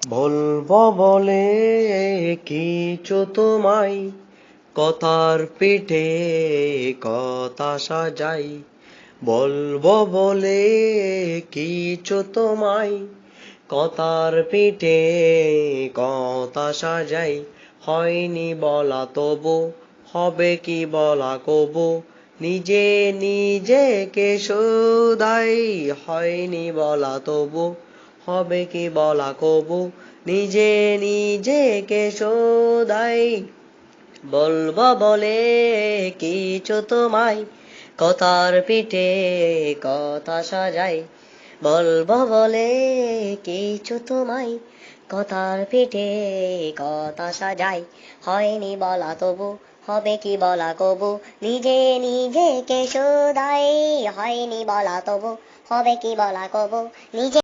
বলবো বলে কিছু তোমায়, কথার পিঠে কথা সাজাই। বলবো বলে কিছু তোমায়, কথার পিঠে কথা সাজাই। হয়নি বলা তবু হবে কি বলা কবু, নিজে নিজেকে শুধাই। হয়নি বলা তবু হবে কি বলা কবু, নিজে নিজেকে শোধাই। বলবো বলে কিছু তোমায়, কথার পিঠে কথা সাজাই। বলবো বলে কিছু তোমায়, কথার পিঠে কথা সাজাই। হয়নি বলা তবু হবে কি বলা কবু, নিজে নিজেকে শোধাই। হয়নি বলা তবু হবে কি বলা কবু, নিজে